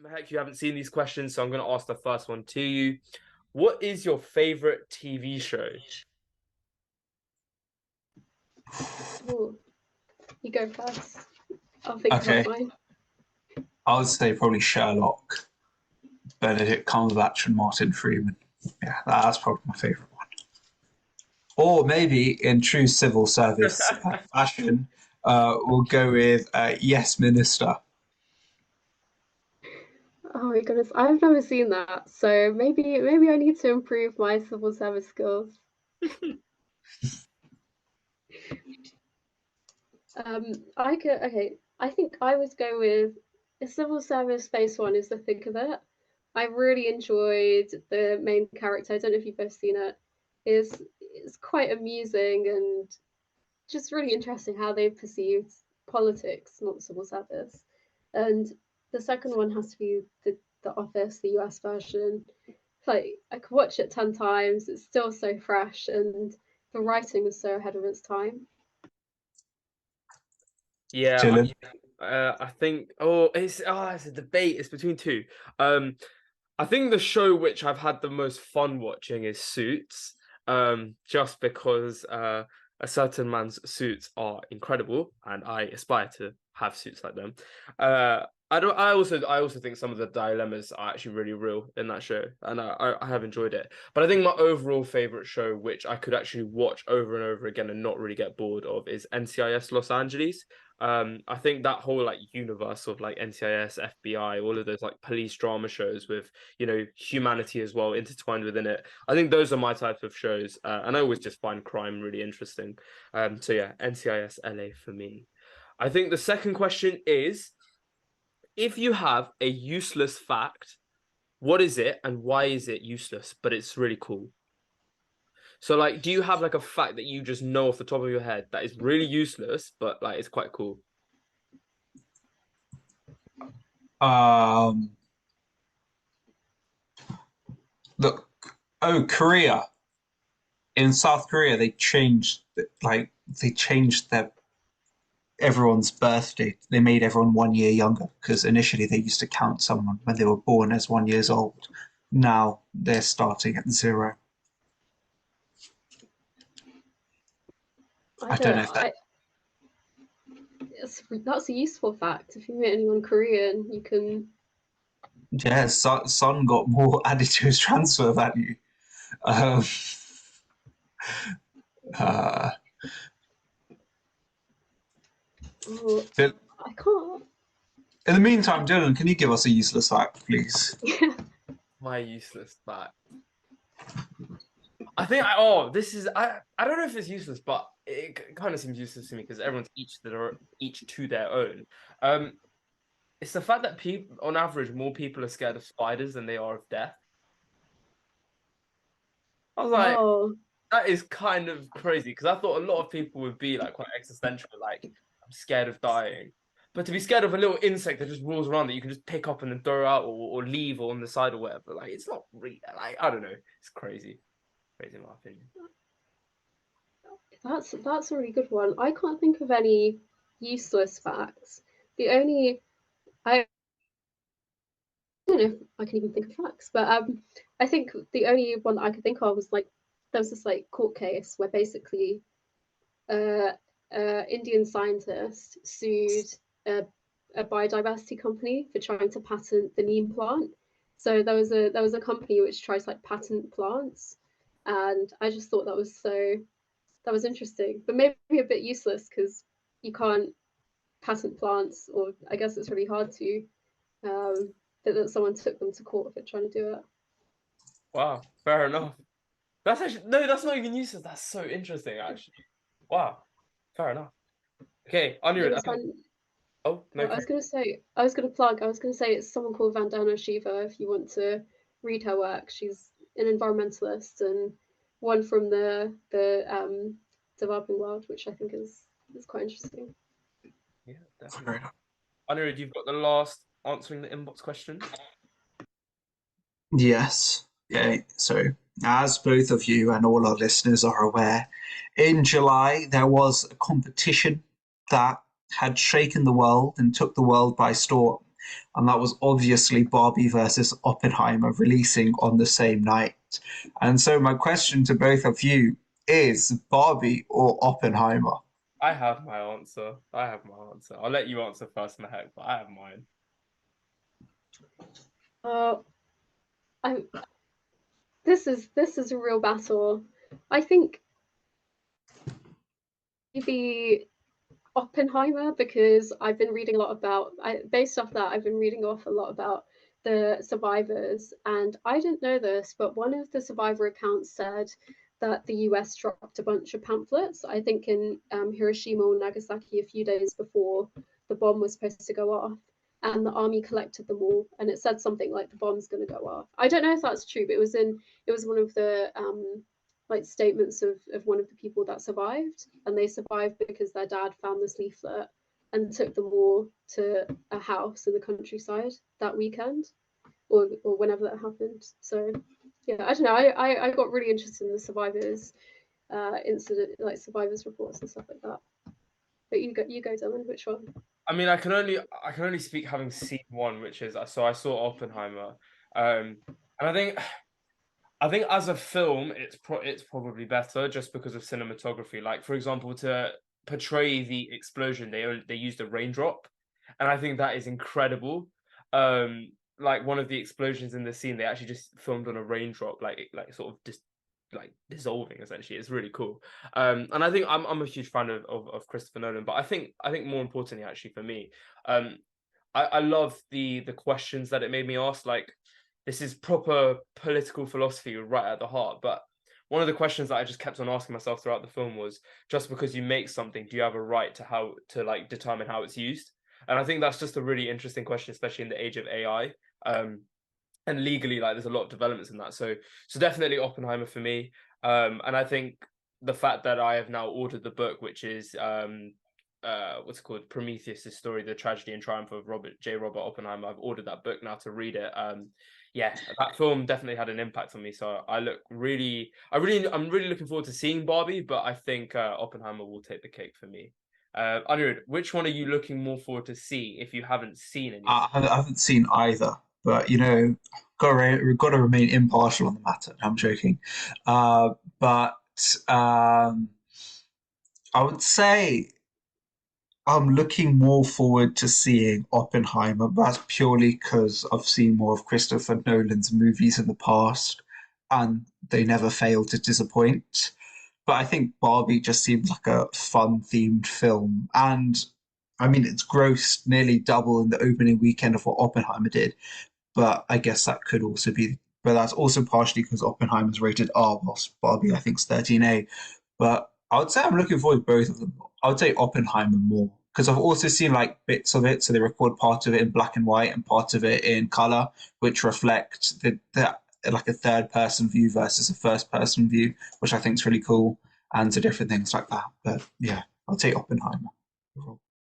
Mahek, you haven't seen these questions, so I'm going to ask the first one to you. What is your favorite TV show? Ooh, you go first. I'll think about Okay, mine. I would say probably Sherlock, Benedict Cumberbatch, and Martin Freeman. Yeah, that's probably my favourite one. Or maybe in true civil service fashion, we'll go with Yes Minister. Oh my goodness, I've never seen that, so maybe I need to improve my civil service skills. Okay. I think I would go with the civil service space one is the thick of it. I really enjoyed the main character. I don't know if you've both seen it. It's quite amusing and just really interesting how they perceived politics, not the civil service. And the second one has to be the Office, the US version. Like I could watch it 10 times. It's still so fresh, and the writing is so ahead of its time. Yeah, Dylan. I think. It's a debate. It's between two. I think the show which I've had the most fun watching is Suits. Just because a certain man's suits are incredible, and I aspire to have suits like them. I don't. I also think some of the dilemmas are actually really real in that show, and I have enjoyed it. But I think my overall favorite show, which I could actually watch over and over again and not really get bored of, is NCIS Los Angeles. I think that whole like universe of like NCIS, FBI, all of those like police drama shows with humanity as well intertwined within it. I think those are my type of shows, and I always just find crime really interesting. So yeah, NCIS LA for me. I think the second question is, if you have a useless fact, what is it and why is it useless, but it's really cool? So like, do you have like a fact that you just know off the top of your head that is really useless, but like it's quite cool? Um, Look, Korea. In South Korea, they changed their everyone's birthday. They made everyone 1 year younger because initially they used to count someone when they were born as 1 year old. Now they're starting at zero. I I don't don't. know if that. That's a useful fact. If you meet anyone Korean, you can. Yeah, Son got more added to his transfer value. Um, uh, Oh, in I can't. the meantime, Dylan, can you give us a useless fact, please? My useless fact. I think I don't know if it's useless, but it kind of seems useless to me because everyone's each to their own. Um, it's the fact that people, on average, more people are scared of spiders than they are of death. I was like, Oh, that is kind of crazy because I thought a lot of people would be like quite existential, like I'm scared of dying. But to be scared of a little insect that just rolls around that you can just pick up and then throw out or leave or on the side or whatever, like it's not really like I don't know, it's crazy, crazy in my opinion. that's a really good one. I can't think of any useless facts. The only I don't know if I can even think of facts, but I think the only one that I could think of was like there was this like court case where basically uh, Indian scientist sued a, a biodiversity company for trying to patent the neem plant. So there was a company which tries to like patent plants, and I just thought that was interesting, but maybe a bit useless because you can't patent plants, or I guess it's really hard to. That someone took them to court for trying to do it. Wow, fair enough. That's actually no, that's not even useless. That's so interesting, actually. Wow, fair enough. Okay, There Anirudh, I was think. one. Oh no, I was gonna say it's someone called Vandana Shiva. If you want to read her work, she's an environmentalist and one from the developing world, which I think is quite interesting. yeah, definitely. Anirudh, you've got the last answering the inbox question. Yes. Yeah. So, as both of you and all our listeners are aware, in July there was a competition that had shaken the world and took the world by storm. and that was obviously Barbie versus Oppenheimer releasing on the same night. And so my question to both of you is Barbie or Oppenheimer? I have my answer. I have my answer. I'll let you answer first, Mahek, but I have mine. Uh, I this is a real battle. I think maybe Oppenheimer, because I've been reading a lot about, based off that, I've been reading off a lot about the survivors, and I didn't know this, but one of the survivor accounts said that the US dropped a bunch of pamphlets, I think in Hiroshima or Nagasaki a few days before the bomb was supposed to go off, and the army collected them all, and it said something like the bomb's going to go off. I don't know if that's true, but it was one of the like statements of one of the people that survived, and they survived because their dad found this leaflet and took them all to a house in the countryside that weekend, or whenever that happened. So yeah, I don't know, I got really interested in the survivors incident, like survivors reports and stuff like that. But you go Dylan, which one? I mean, I can only speak having seen one, which is so I saw Oppenheimer, and I think as a film, it's probably better just because of cinematography. Like for example, to portray the explosion, they used a raindrop, and I think that is incredible. Like one of the explosions in the scene, they actually just filmed on a raindrop, like sort of just like dissolving essentially. It's really cool. And I think I'm a huge fan of Christopher Nolan, but I think more importantly actually for me, um, I love the questions that it made me ask. Like this is proper political philosophy right at the heart. But one of the questions that I just kept on asking myself throughout the film was, just because you make something, do you have a right to how to like determine how it's used? And I think that's just a really interesting question, especially in the age of AI. And legally, like there's a lot of developments in that. So definitely Oppenheimer for me. And I think the fact that I have now ordered the book, which is what's it called, Prometheus' story, the tragedy and triumph of Robert Oppenheimer. I've ordered that book now to read it. Yeah, that film definitely had an impact on me. So I'm really looking forward to seeing Barbie, but I think Oppenheimer will take the cake for me. Anirudh, which one are you looking more forward to see if you haven't seen any? I haven't seen either, but we've got to remain impartial on the matter. I'm joking, but um, I would say I'm looking more forward to seeing Oppenheimer. But that's purely because I've seen more of Christopher Nolan's movies in the past, and they never fail to disappoint. But I think Barbie just seemed like a fun themed film, and I mean it's grossed nearly double in the opening weekend of what Oppenheimer did. But I guess that could also be, but that's also partially because Oppenheimer's rated R, whilst Barbie I think is 13A. But I would say I'm looking forward to both of them. I would say Oppenheimer more because I've also seen like bits of it. So they record part of it in black and white and part of it in color, which reflect the like a third person view versus a first person view, which I think is really cool, and to different things like that. But yeah, I'll take Oppenheimer.